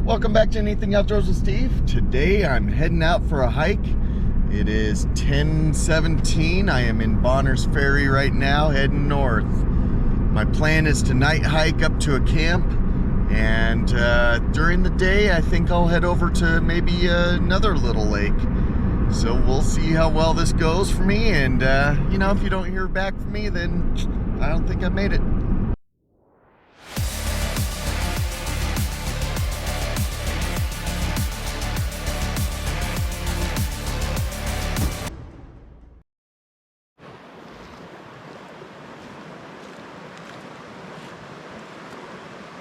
Welcome back to Anything Outdoors with Steve. Today I'm heading out for a hike. It is 10:17. I am in Bonner's Ferry right now, heading north. My plan is to night hike up to a camp, and during the day I think I'll head over to maybe another little lake. So we'll see how well this goes for me, and you know, if you don't hear back from me, then I don't think I've made it.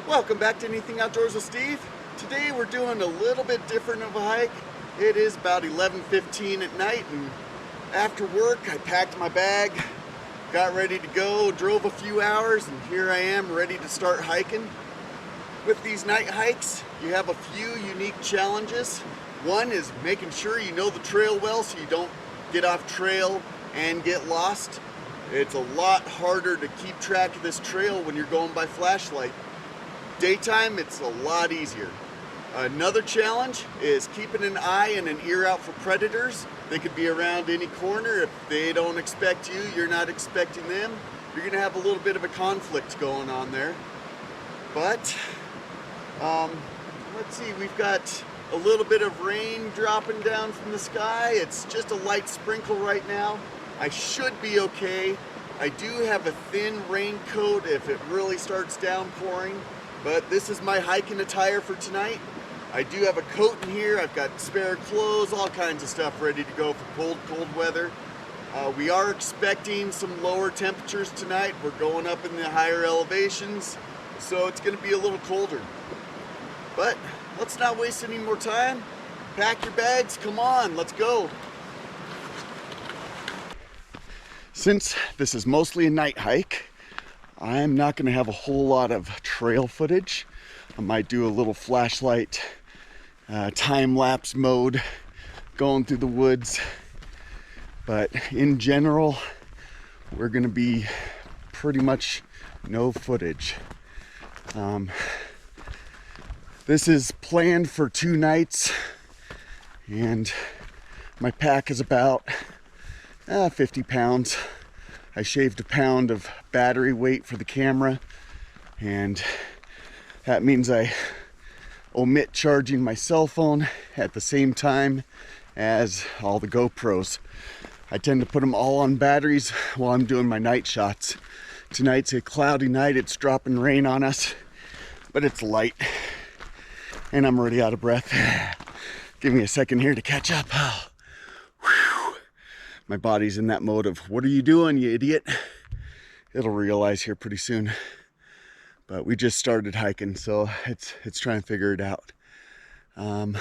Welcome back to Anything Outdoors with Steve. Today we're doing a little bit different of a hike. It is about 11:15 at night, and after work I packed my bag, got ready to go, drove a few hours, and here I am ready to start hiking. With these night hikes, you have a few unique challenges. One is making sure you know the trail well so you don't get off trail and get lost. It's a lot harder to keep track of this trail when you're going by flashlight. Daytime, it's a lot easier. Another challenge is keeping an eye and an ear out for predators. They could be around any corner. If they don't expect you, you're not expecting them. You're gonna have a little bit of a conflict going on there. But, let's see, we've got a little bit of rain dropping down from the sky. It's just a light sprinkle right now. I should be okay. I do have a thin raincoat if it really starts downpouring. But this is my hiking attire for tonight. I do have a coat in here. I've got spare clothes, all kinds of stuff ready to go for cold weather. We are expecting some lower temperatures tonight. We're going up in the higher elevations, so it's gonna be a little colder. But let's not waste any more time. Pack your bags, come on, let's go. Since this is mostly a night hike, I'm not going to have a whole lot of trail footage. I might do a little flashlight time-lapse mode going through the woods. But in general, we're going to be pretty much no footage. This is planned for 2 nights, and my pack is about 50 pounds. I shaved a pound of battery weight for the camera, and that means I omit charging my cell phone at the same time as all the GoPros. I tend to put them all on batteries while I'm doing my night shots. Tonight's a cloudy night, it's dropping rain on us, but it's light, and I'm already out of breath. Give me a second here to catch up. My body's in that mode of, what are you doing, you idiot? It'll realize here pretty soon. But we just started hiking, so it's trying to figure it out. I'm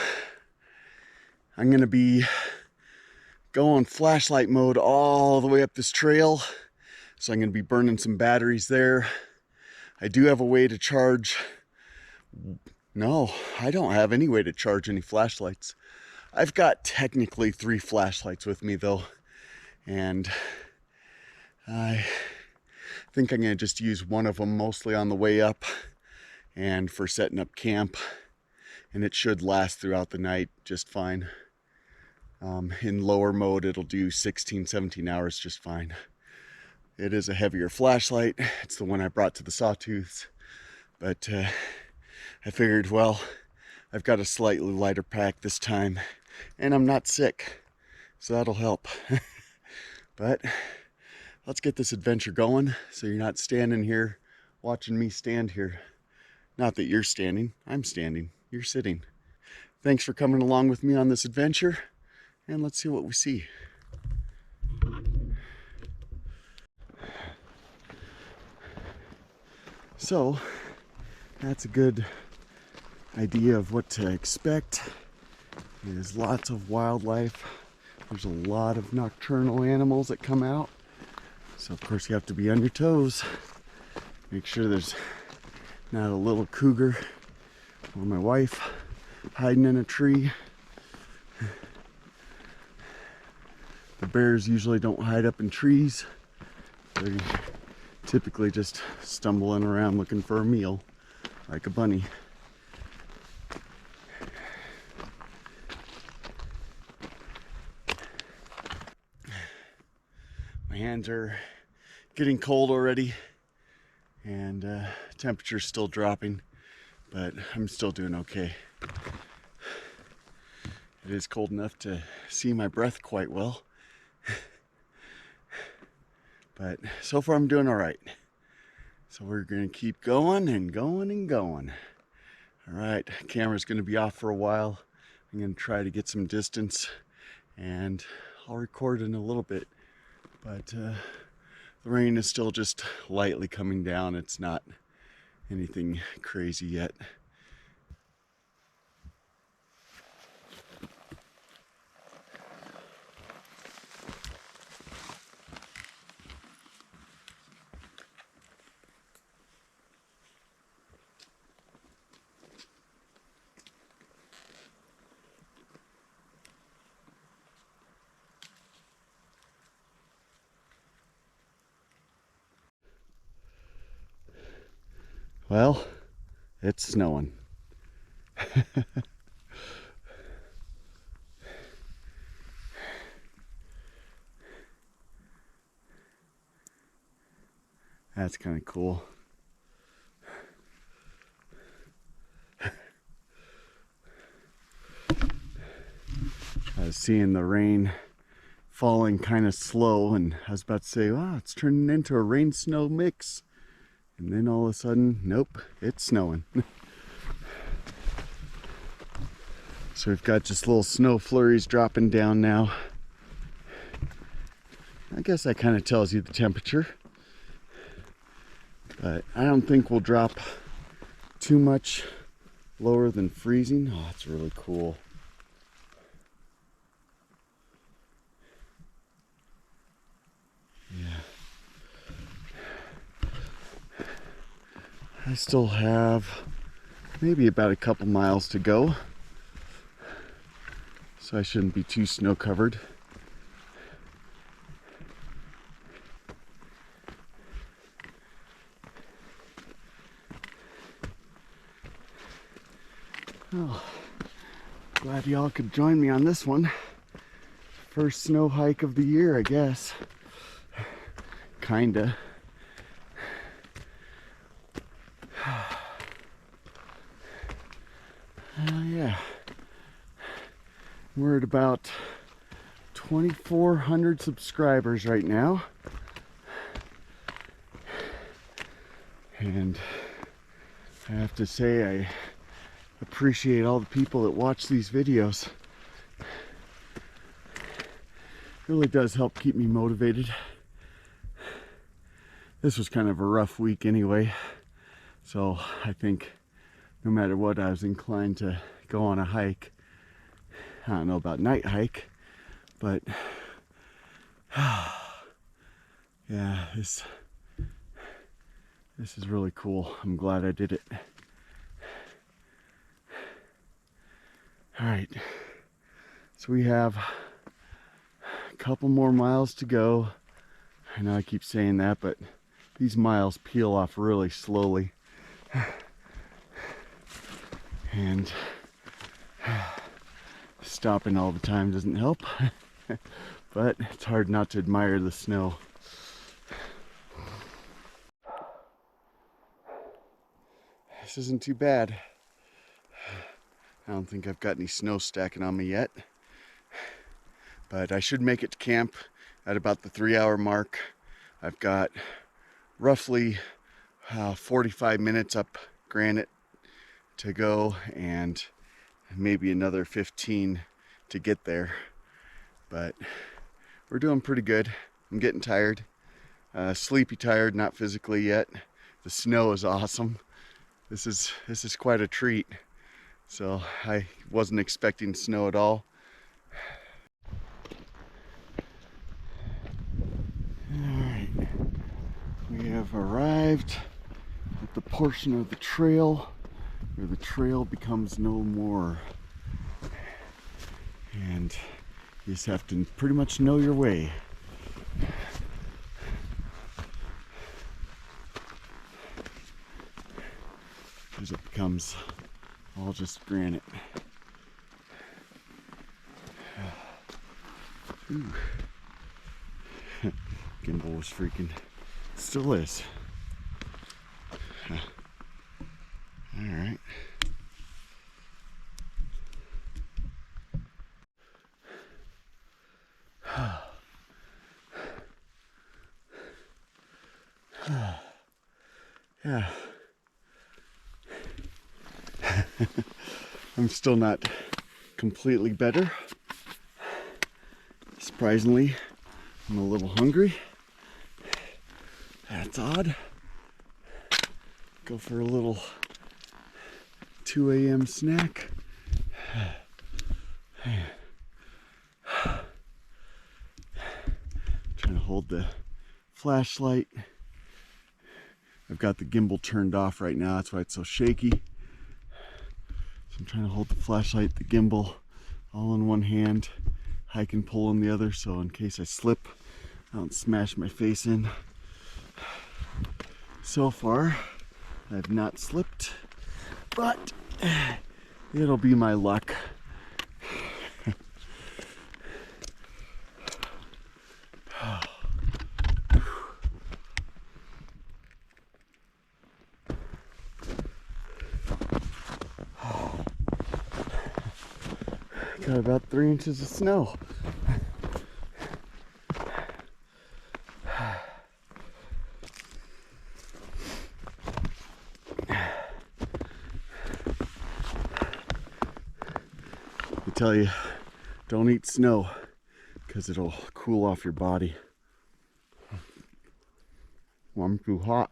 gonna be going flashlight mode all the way up this trail. So I'm gonna be burning some batteries there. I do have a way to charge. No, I don't have any way to charge any flashlights. I've got technically 3 flashlights with me though. And I think I'm going to just use one of them mostly on the way up and for setting up camp. And it should last throughout the night just fine. In lower mode, it'll do 16, 17 hours just fine. It is a heavier flashlight. It's the one I brought to the Sawtooths. But I figured, well, I've got a slightly lighter pack this time. And I'm not sick. So that'll help. But let's get this adventure going so you're not standing here watching me stand here. Not that you're standing, I'm standing, you're sitting. Thanks for coming along with me on this adventure, and let's see what we see. So that's a good idea of what to expect. There's lots of wildlife. There's a lot of nocturnal animals that come out. So of course you have to be on your toes. Make sure there's not a little cougar or my wife hiding in a tree. The bears usually don't hide up in trees. They're typically just stumbling around looking for a meal, like a bunny. hands are getting cold already, and temperature's still dropping, but I'm still doing okay. It is cold enough to see my breath quite well, but so far I'm doing all right. So we're gonna keep going and going and going. All right, camera's gonna be off for a while. I'm gonna try to get some distance, and I'll record in a little bit, but the rain is still just lightly coming down. It's not anything crazy yet. Well, it's snowing. That's kind of cool. I was seeing the rain falling kind of slow, and I was about to say, wow, it's turning into a rain-snow mix. And then all of a sudden, nope, it's snowing. So we've got just little snow flurries dropping down now. I guess that kind of tells you the temperature. But I don't think we'll drop too much lower than freezing. Oh, that's really cool. Yeah. I still have maybe about a couple miles to go, so I shouldn't be too snow covered. Oh, glad y'all could join me on this one. First snow hike of the year, I guess. Kinda. Yeah. We're at about 2,400 subscribers right now. And I have to say, I appreciate all the people that watch these videos. It really does help keep me motivated. This was kind of a rough week anyway, so I think no matter what, I was inclined to go on a hike. I don't know about night hike, but yeah, this is really cool. I'm glad I did it. All right, so we have a couple more miles to go. I know I keep saying that, but these miles peel off really slowly. And stopping all the time doesn't help. But it's hard not to admire the snow. This isn't too bad. I don't think I've got any snow stacking on me yet, but I should make it to camp at about the 3-hour mark. I've got roughly 45 minutes up granite to go, and maybe another 15 to get there, but we're doing pretty good. I'm getting tired, sleepy tired, not physically yet. The snow is awesome. This is quite a treat. So I wasn't expecting snow at all. Alright, we have arrived at the portion of the trail where the trail becomes no more. And you just have to pretty much know your way. Because it becomes all just granite. gimbal was freaking. Still is. All right. Yeah. I'm still not completely better. Surprisingly, I'm a little hungry. That's odd. Go for a little 2 a.m. snack. Trying to hold the flashlight. I've got the gimbal turned off right now, that's why it's so shaky. So I'm trying to hold the flashlight, the gimbal, all in one hand, hike and pull in the other, so in case I slip, I don't smash my face in. So far, I've not slipped, but it'll be my luck. Got about 3 inches of snow. I tell you, don't eat snow because it'll cool off your body. Well, I'm too hot.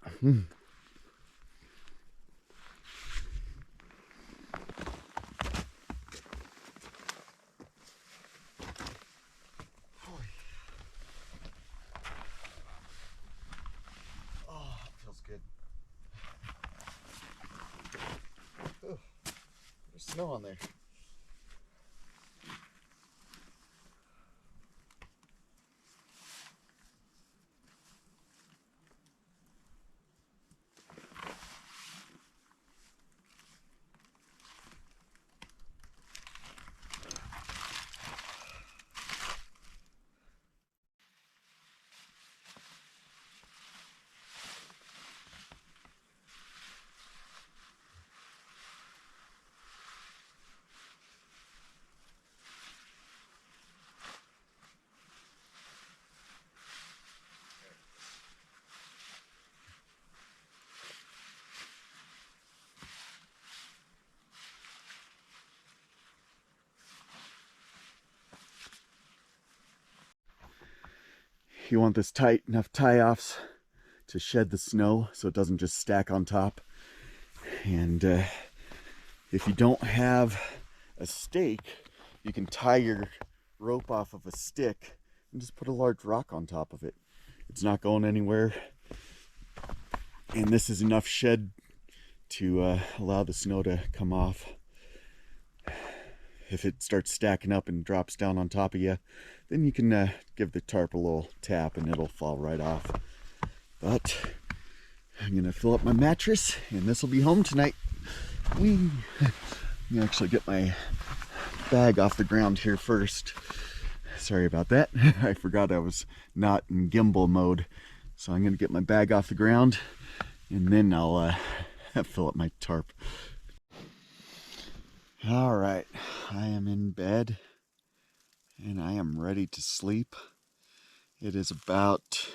There's snow on there. You want this tight enough tie-offs to shed the snow so it doesn't just stack on top. And if you don't have a stake, you can tie your rope off of a stick and just put a large rock on top of it. It's not going anywhere. And this is enough shed to allow the snow to come off. If it starts stacking up and drops down on top of you, then you can give the tarp a little tap and it'll fall right off. But I'm gonna fill up my mattress and this will be home tonight. Whee! Let me actually get my bag off the ground here first. Sorry about that. I forgot I was not in gimbal mode. So I'm gonna get my bag off the ground and then I'll fill up my tarp. All right, I am in bed and I am ready to sleep. It is about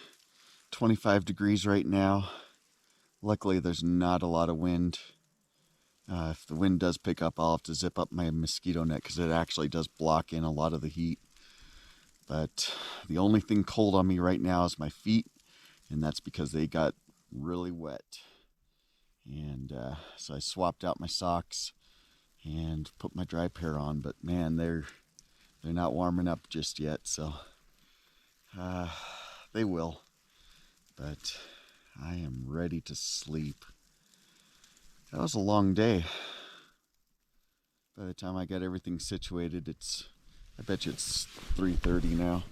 25 degrees right now. Luckily, there's not a lot of wind. If the wind does pick up, I'll have to zip up my mosquito net because it actually does block in a lot of the heat. But the only thing cold on me right now is my feet, and that's because they got really wet. And so I swapped out my socks and put my dry pair on, but man, they're not warming up just yet, so they will. But I am ready to sleep. That was a long day. By the time I got everything situated, I bet you it's 3:30 now.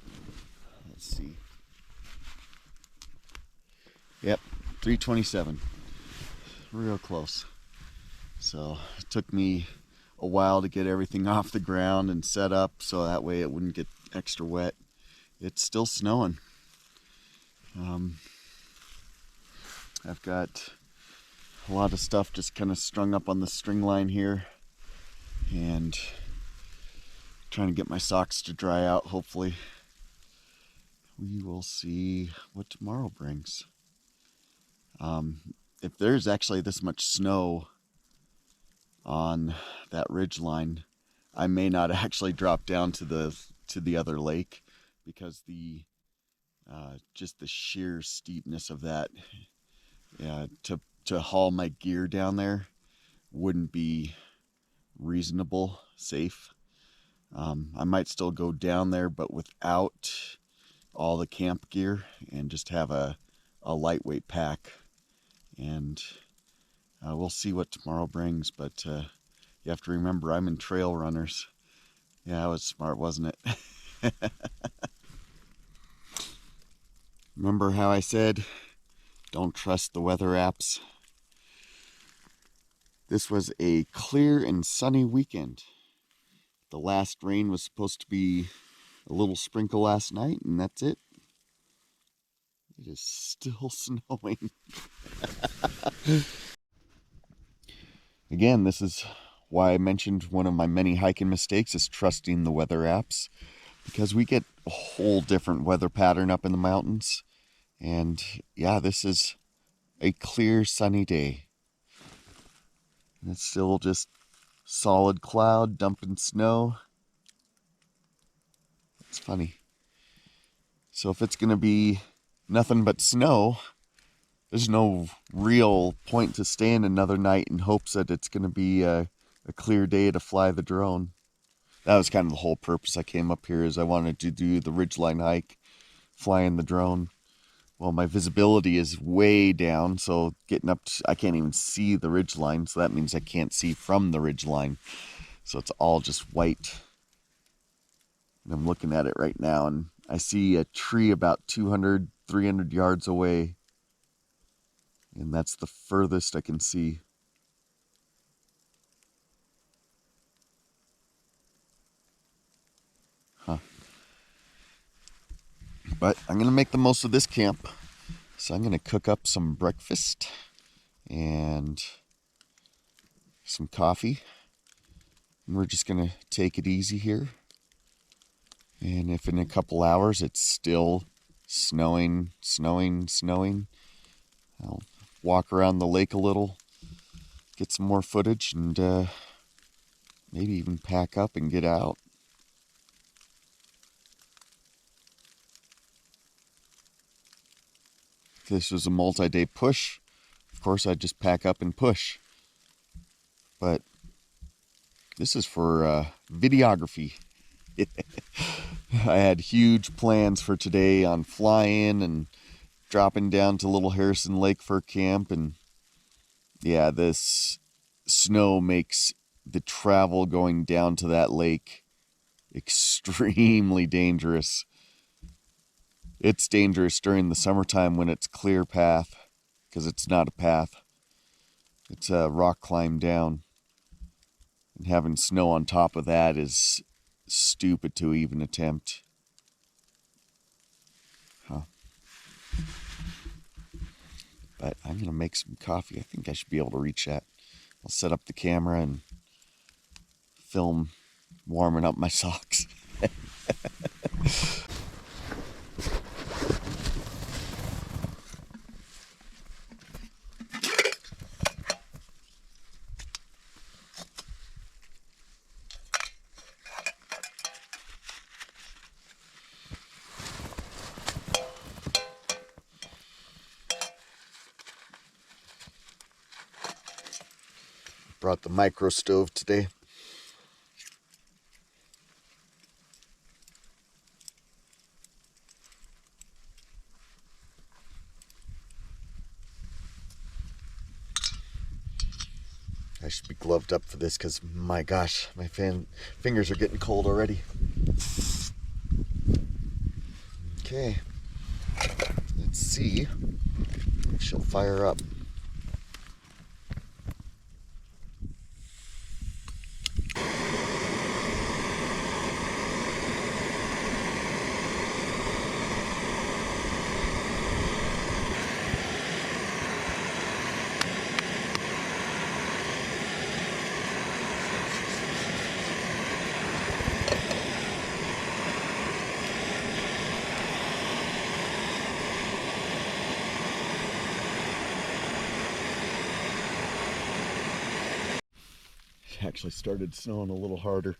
Let's see. Yep, 3:27. Real close. So it took me a while to get everything off the ground and set up so that way it wouldn't get extra wet. It's still snowing. I've got a lot of stuff just kind of strung up on the string line here, and trying to get my socks to dry out. Hopefully we will see what tomorrow brings. If there's actually this much snow on that ridge line, I may not actually drop down to the other lake, because the just the sheer steepness of that, to haul my gear down there wouldn't be reasonable, safe. I might still go down there, but without all the camp gear, and just have a lightweight pack. And we'll see what tomorrow brings, but you have to remember, I'm in trail runners. Yeah, that was smart, wasn't it? Remember how I said, don't trust the weather apps? This was a clear and sunny weekend. The last rain was supposed to be a little sprinkle last night, and that's it. It is still snowing. Again, this is why I mentioned one of my many hiking mistakes is trusting the weather apps, because we get a whole different weather pattern up in the mountains. And yeah, this is a clear, sunny day. And it's still just solid cloud dumping snow. It's funny. So if it's going to be nothing but snow, there's no real point to staying another night in hopes that it's going to be a clear day to fly the drone. That was kind of the whole purpose I came up here, is I wanted to do the ridgeline hike, flying the drone. Well, my visibility is way down, so getting up I can't even see the ridgeline, so that means I can't see from the ridgeline. So it's all just white. And I'm looking at it right now, and I see a tree about 200, 300 yards away. And that's the furthest I can see. But I'm going to make the most of this camp. So I'm going to cook up some breakfast and some coffee. And we're just going to take it easy here. And if in a couple hours it's still snowing, I'll walk around the lake a little, get some more footage, and maybe even pack up and get out. If this was a multi-day push, of course I'd just pack up and push. But this is for videography. I had huge plans for today on flying and dropping down to Little Harrison Lake for camp, and yeah, this snow makes the travel going down to that lake extremely dangerous. It's dangerous during the summertime when it's clear path, because it's not a path. It's a rock climb down. And having snow on top of that is stupid to even attempt. But I'm going to make some coffee. I think I should be able to reach that. I'll set up the camera and film warming up my socks. Brought the micro stove today. I should be gloved up for this, because my gosh, my fingers are getting cold already. Okay, let's see if she'll fire up. actually started snowing a little harder.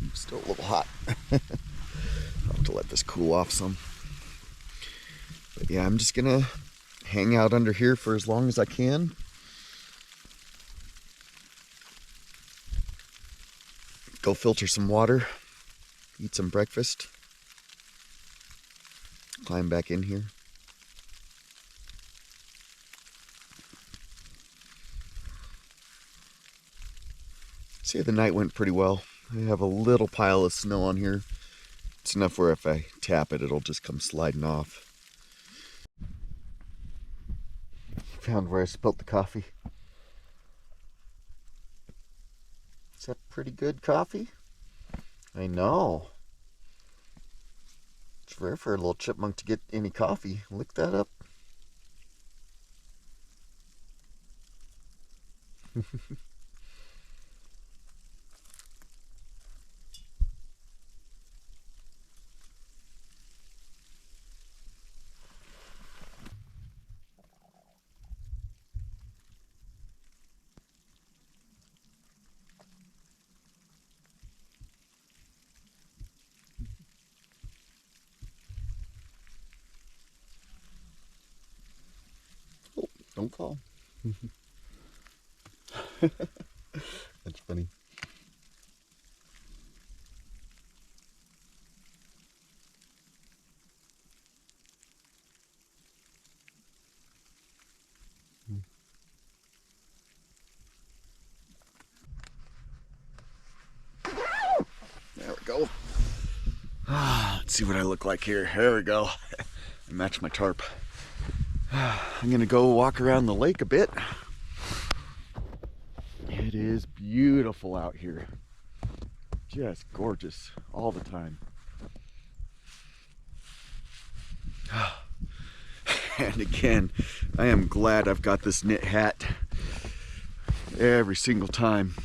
I'm still a little hot. I'll have to let this cool off some. But yeah, I'm just gonna hang out under here for as long as I can. Go filter some water, eat some breakfast, climb back in here. See, the night went pretty well. I have a little pile of snow on here. It's enough where if I tap it, it'll just come sliding off. Found where I spilt the coffee. Is that pretty good coffee? I know. It's rare for a little chipmunk to get any coffee. Look that up. Oh, don't fall. That's funny. There we go. Let's see what I look like here. There we go. I match my tarp. I'm gonna go walk around the lake a bit. It is beautiful out here. Just gorgeous all the time. And again, I am glad I've got this knit hat every single time.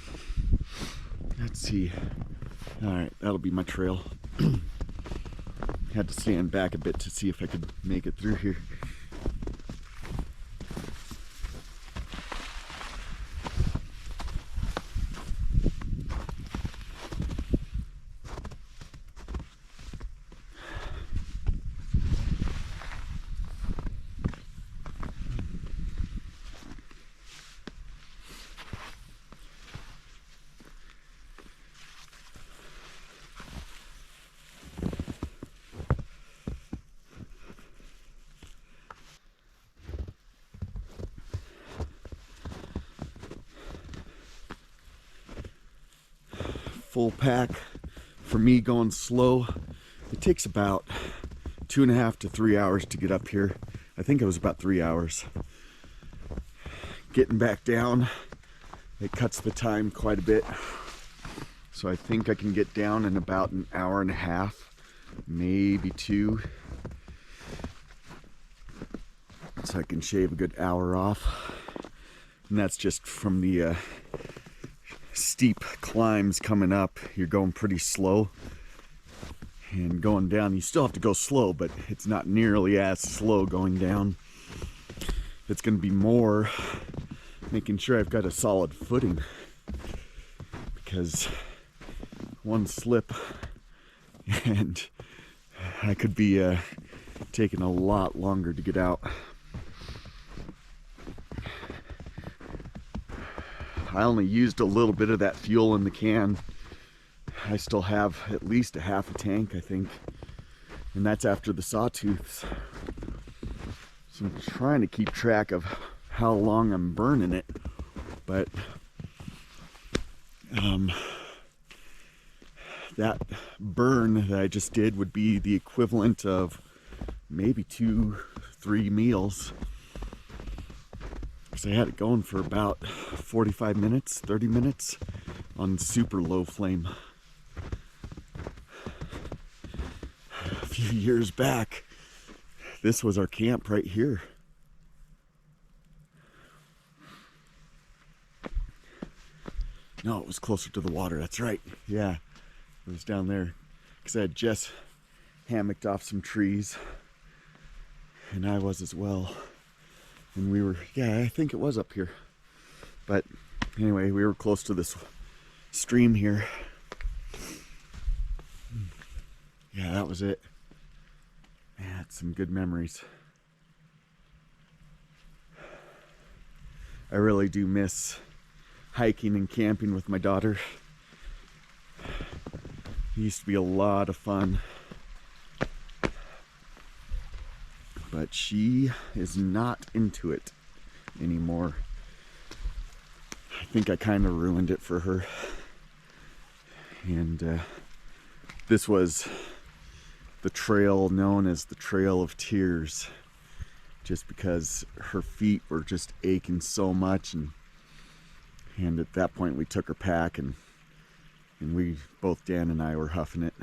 Let's see. All right, that'll be my trail. Had to stand back a bit to see if I could make it through here. Full pack for me going slow. It takes about 2.5 to 3 hours to get up here. I think it was about 3 hours. Getting back down, it cuts the time quite a bit. So I think I can get down in about 1.5 hours, maybe 2. So I can shave a good hour off. And that's just from the steep climbs coming up. You're going pretty slow, and going down you still have to go slow, but it's not nearly as slow going down. It's going to be more making sure I've got a solid footing, because one slip and I could be taking a lot longer to get out. I only used a little bit of that fuel in the can. I still have at least 1/2 tank, I think. And that's after the sawtooths. So I'm trying to keep track of how long I'm burning it. But that burn that I just did would be the equivalent of maybe 2-3 meals. Because I had it going for about 45 minutes, 30 minutes on super low flame. A few years back, this was our camp right here. No, it was closer to the water, that's right. Yeah, it was down there. Because I had just hammocked off some trees, and I was as well. And we were, yeah, I think it was up here. But anyway, we were close to this stream here. Yeah, that was it. Man, that's some good memories. I really do miss hiking and camping with my daughter. It used to be a lot of fun. But she is not into it anymore. I think I kind of ruined it for her. And this was the trail known as the Trail of Tears, just because her feet were just aching so much. And at that point we took her pack and we, both Dan and I, were huffing it.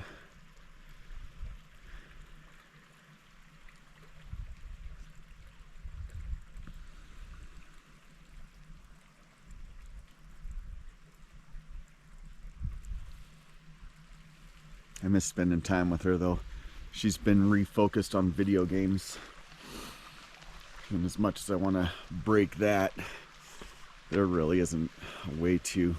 I miss spending time with her though. She's been refocused on video games. And as much as I want to break that, there really isn't a way to.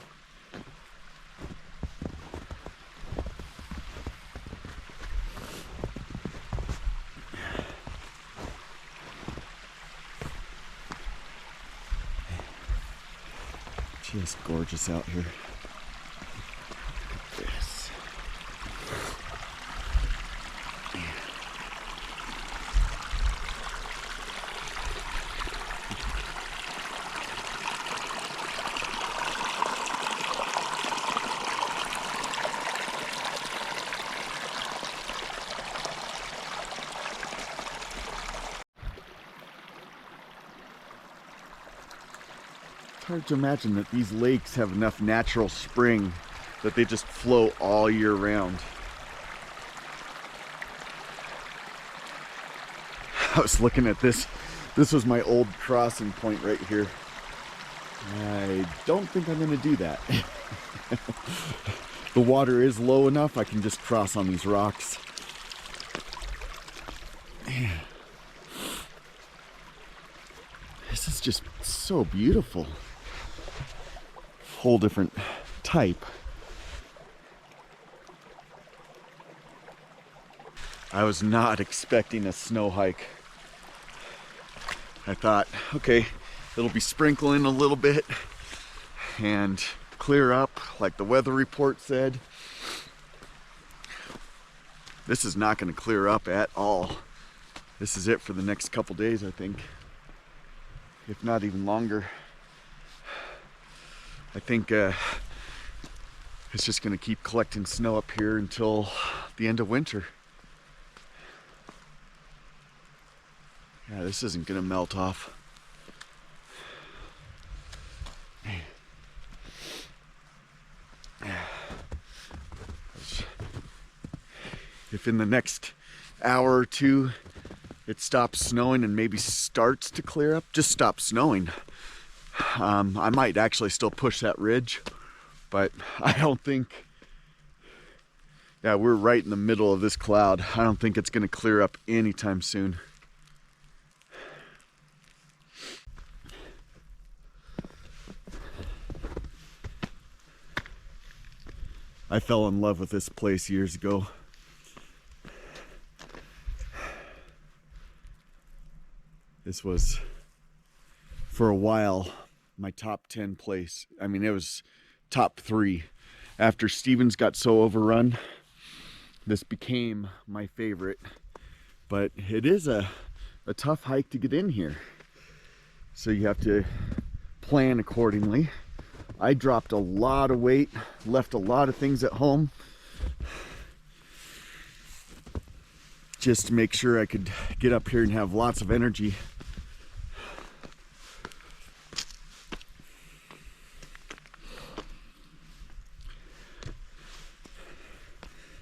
Just gorgeous out here. Look at this. Hard to imagine that these lakes have enough natural spring that they just flow all year round. I was looking at this. This was my old crossing point right here. I don't think I'm going to do that. The water is low enough I can just cross on these rocks. Man. This is just so beautiful. Whole different type. I was not expecting a snow hike. I thought, okay, it'll be sprinkling a little bit and clear up like the weather report said. This is not going to clear up at all. This is it for the next couple days, I think, if not even longer. I think it's just going to keep collecting snow up here until the end of winter. Yeah, this isn't going to melt off. If in the next hour or two it stops snowing and maybe starts to clear up, just stop snowing. I might actually still push that ridge, but I don't think, yeah, we're right in the middle of this cloud. I don't think it's going to clear up anytime soon. I fell in love with this place years ago. This was, for a while, my top 10 place. I mean, it was top 3. After Stevens got so overrun, this became my favorite. But it is a tough hike to get in here. So you have to plan accordingly. I dropped a lot of weight, left a lot of things at home, just to make sure I could get up here and have lots of energy.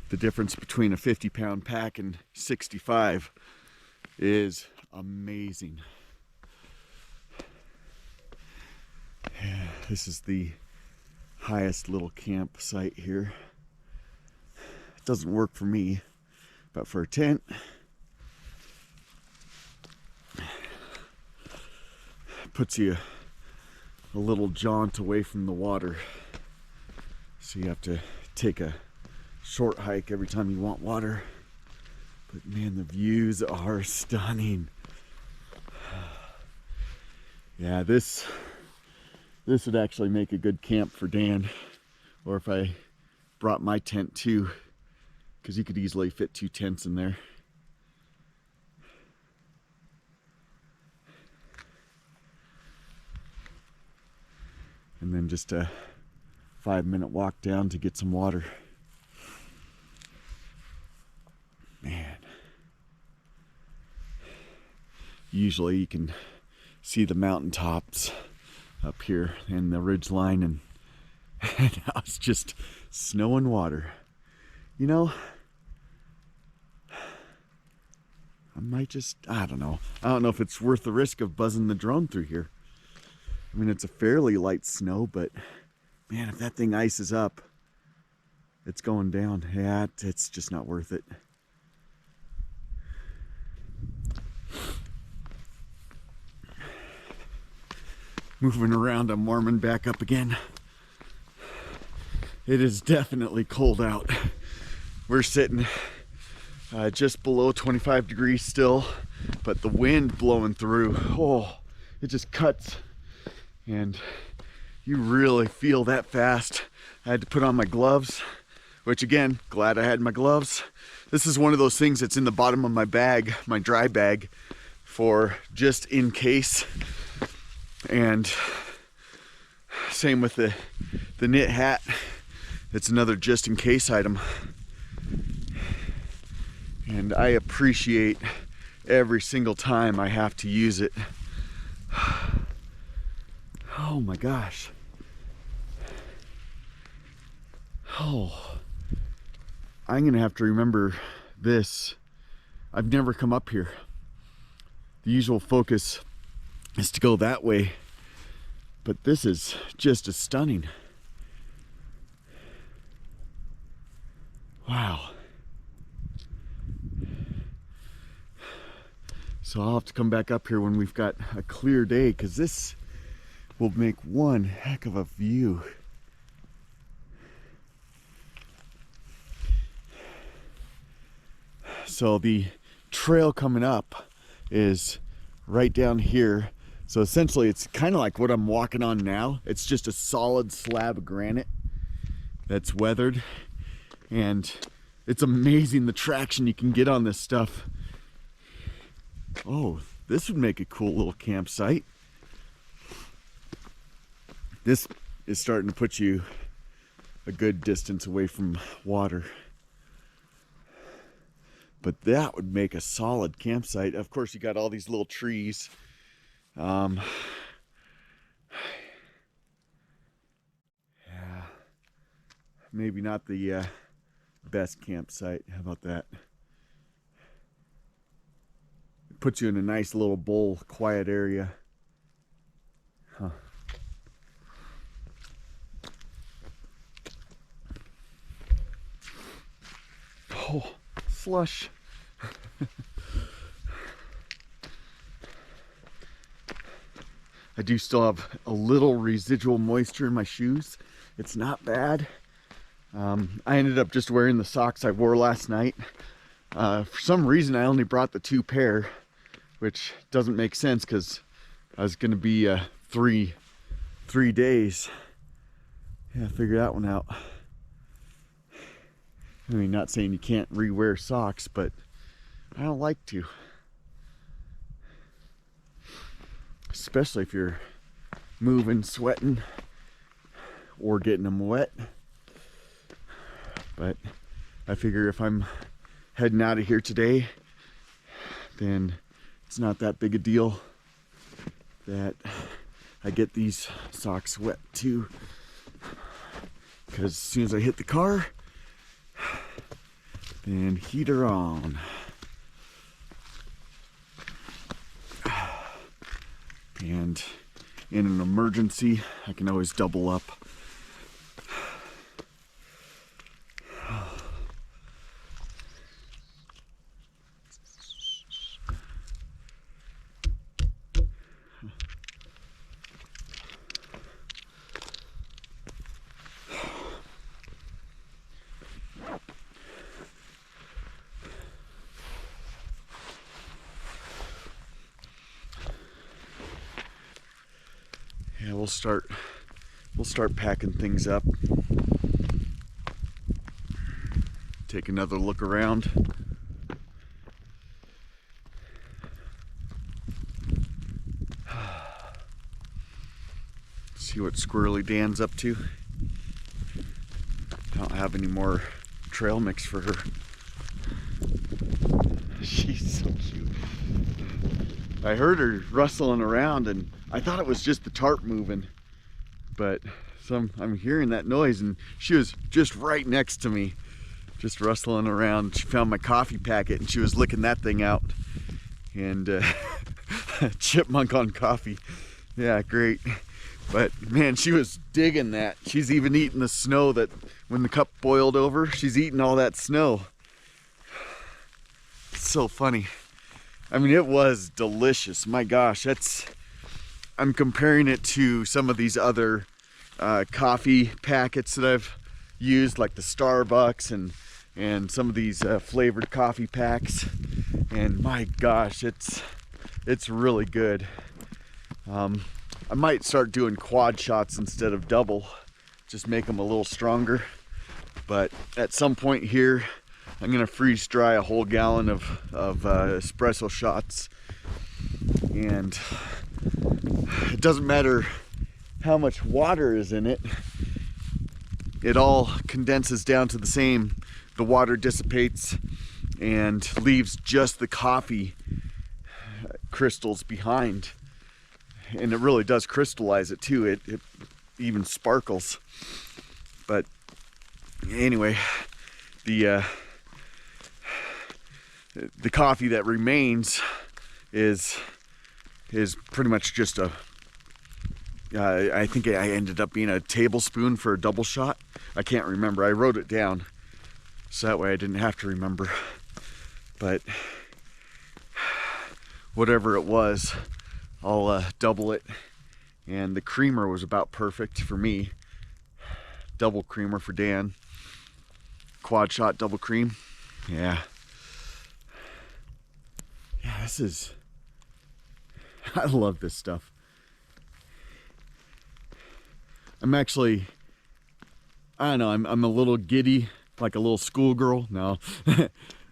The difference between a 50-pound pack and 65 is amazing. Yeah, this is the highest little campsite here. It doesn't work for me, but for a tent, puts you a little jaunt away from the water. So you have to take a short hike every time you want water. But man, the views are stunning. Yeah, this would actually make a good camp for Dan, or if I brought my tent too, because you could easily fit 2 tents in there. And then just a 5-minute walk down to get some water. Man. Usually you can see the mountaintops up here in the ridge line, and now it's just snow and water. You know, I don't know. I don't know if it's worth the risk of buzzing the drone through here. I mean, it's a fairly light snow, but man, if that thing ices up, it's going down. Yeah, it's just not worth it. Moving around, I'm warming back up again. It is definitely cold out. We're sitting just below 25 degrees still, but the wind blowing through, oh, it just cuts. And you really feel that fast. I had to put on my gloves, which again, glad I had my gloves. This is one of those things that's in the bottom of my bag, my dry bag, for just in case. And same with the knit hat. It's another just in case item. And I appreciate every single time I have to use it. Oh my gosh. Oh, I'm gonna have to remember this. I've never come up here. The usual focus is to go that way, but this is just as stunning. Wow. So I'll have to come back up here when we've got a clear day, because this will make one heck of a view. So the trail coming up is right down here. So essentially it's kind of like what I'm walking on now. It's just a solid slab of granite that's weathered, and it's amazing the traction you can get on this stuff. Oh, this would make a cool little campsite. This is starting to put you a good distance away from water. But that would make a solid campsite. Of course, you got all these little trees. Yeah, maybe not the best campsite. How about that? It puts you in a nice little bowl, quiet area. Huh. Oh, slush. I do still have a little residual moisture in my shoes. It's not bad. I ended up just wearing the socks I wore last night. For some reason, I only brought the 2 pair, which doesn't make sense because I was going to be 3 days. Yeah, figure that one out. I mean, not saying you can't re-wear socks, but I don't like to. Especially if you're moving, sweating, or getting them wet. But I figure if I'm heading out of here today, then it's not that big a deal that I get these socks wet too. Because as soon as I hit the car, then heater on. And in an emergency, I can always double up. yeah, we'll start packing things up. Take another look around. See what Squirrely Dan's up to. I don't have any more trail mix for her. She's so cute. I heard her rustling around and I thought it was just the tarp moving, but I'm hearing that noise, and she was just right next to me, just rustling around. She found my coffee packet and she was licking that thing out. And chipmunk on coffee. Yeah, great. But man, she was digging that. She's even eating the snow that when the cup boiled over, she's eating all that snow. It's so funny. I mean, it was delicious. My gosh, I'm comparing it to some of these other coffee packets that I've used, like the Starbucks and some of these flavored coffee packs. And my gosh, it's really good. I might start doing quad shots instead of double, just make them a little stronger. But at some point here, I'm gonna freeze dry a whole gallon of espresso shots. And it doesn't matter how much water is in it, it all condenses down to the same. The water dissipates and leaves just the coffee crystals behind, and it really does crystallize it too. It even sparkles. But anyway, the coffee that remains is pretty much just I think I ended up being a tablespoon for a double shot. I can't remember. I wrote it down so that way I didn't have to remember. But whatever it was, I'll double it. And the creamer was about perfect for me. Double creamer for Dan. Quad shot double cream. Yeah. Yeah, I love this stuff. I'm actually, I don't know, I'm a little giddy, like a little schoolgirl. No,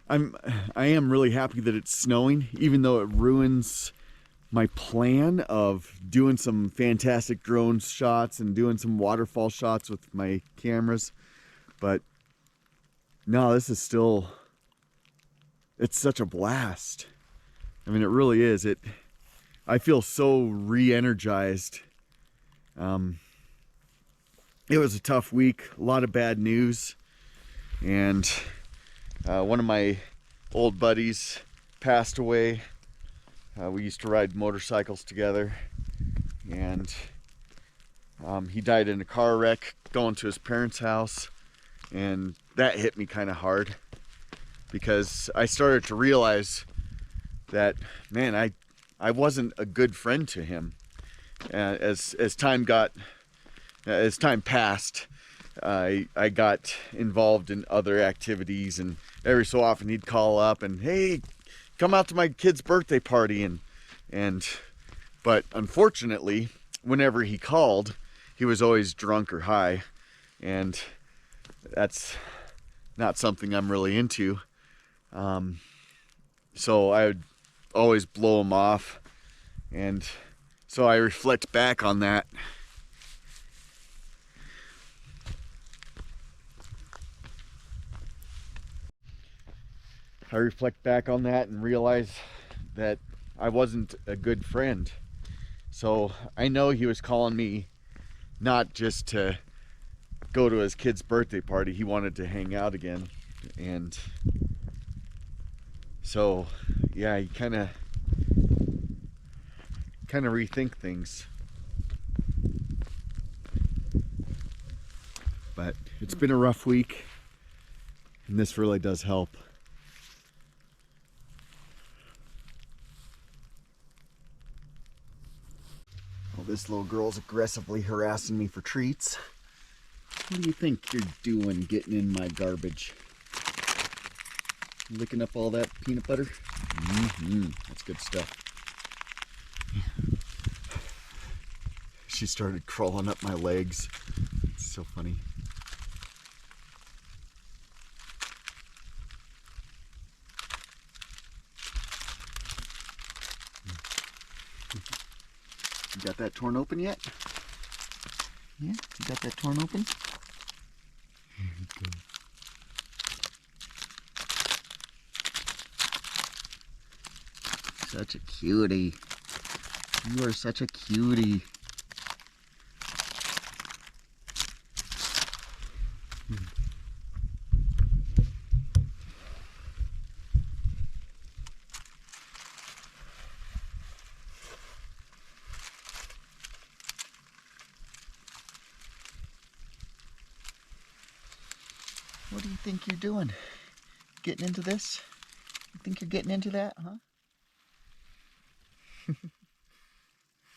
I am really happy that it's snowing, even though it ruins my plan of doing some fantastic drone shots and doing some waterfall shots with my cameras. But no, this is still, it's such a blast. I mean, it really is. I feel so re-energized. It was a tough week, a lot of bad news, and one of my old buddies passed away. We used to ride motorcycles together, and he died in a car wreck going to his parents' house, and that hit me kind of hard because I started to realize that, man, I wasn't a good friend to him. As time passed, I got involved in other activities, and every so often he'd call up and, hey, come out to my kid's birthday party, but unfortunately, whenever he called, he was always drunk or high, and that's not something I'm really into. So I would always blow him off, and so I reflect back on that. I reflect back on that and realize that I wasn't a good friend. So I know he was calling me not just to go to his kid's birthday party. He wanted to hang out again. And so, yeah, you kind of rethink things. But it's been a rough week, and this really does help. This little girl's aggressively harassing me for treats. What do you think you're doing getting in my garbage? Licking up all that peanut butter? That's good stuff. She started crawling up my legs. It's so funny. You got that torn open yet? Yeah, you got that torn open? Here you go. Such a cutie. You are such a cutie. What do you think you're doing? Getting into this? You think you're getting into that, huh?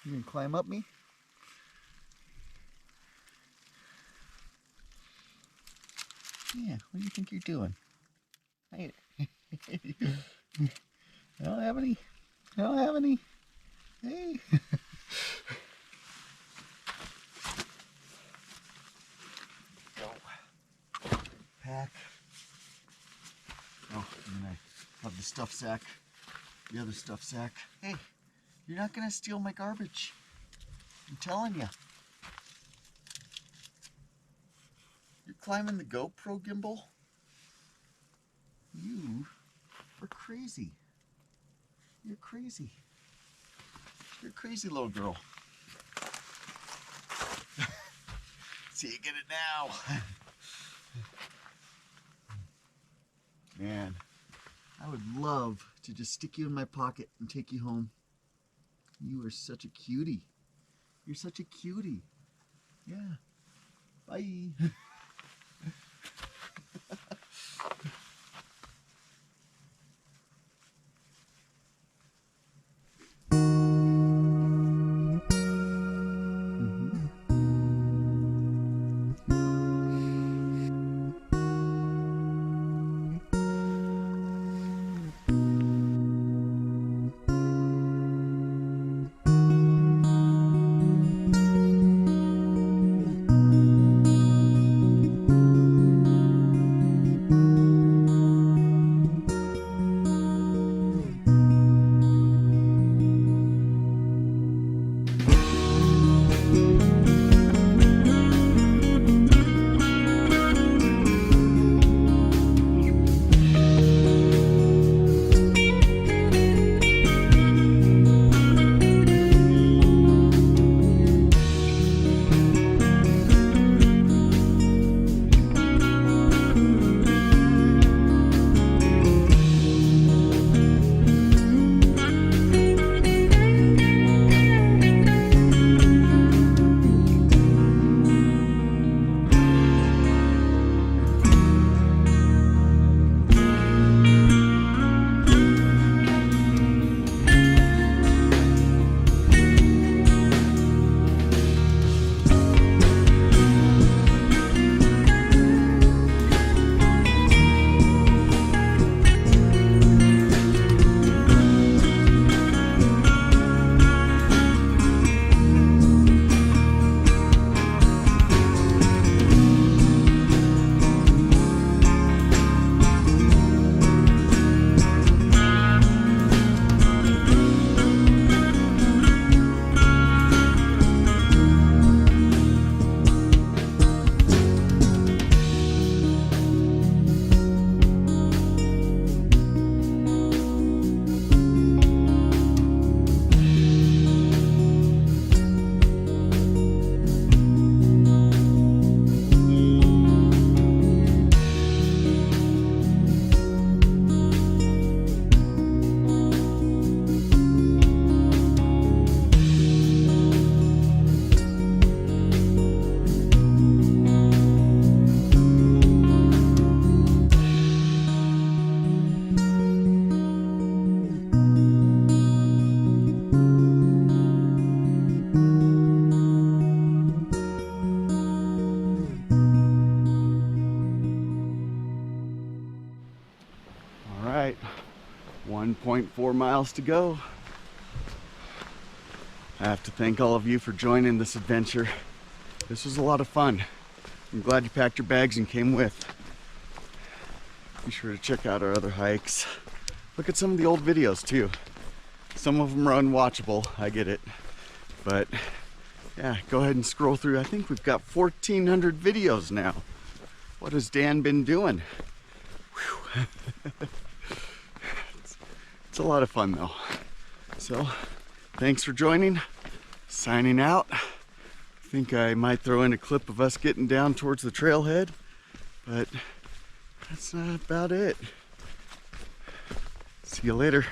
You gonna climb up me? Yeah, what do you think you're doing? I don't have any. I don't have any. Hey. Go. Pack. Oh, and then I have the stuff sack. The other stuff sack. Hey, you're not gonna steal my garbage. I'm telling you. You're climbing the GoPro gimbal? You are crazy. You're crazy. You're a crazy little girl. See, you get it now. Man, I would love to just stick you in my pocket and take you home. You are such a cutie. You're such a cutie. Yeah. Bye. All right, 1.4 miles to go. I have to thank all of you for joining this adventure. This was a lot of fun. I'm glad you packed your bags and came with. Be sure to check out our other hikes. Look at some of the old videos too. Some of them are unwatchable, I get it. But yeah, go ahead and scroll through. I think we've got 1,400 videos now. What has Dan been doing? It's a lot of fun though. So, thanks for joining. Signing out. I think I might throw in a clip of us getting down towards the trailhead, but that's not about it. See you later.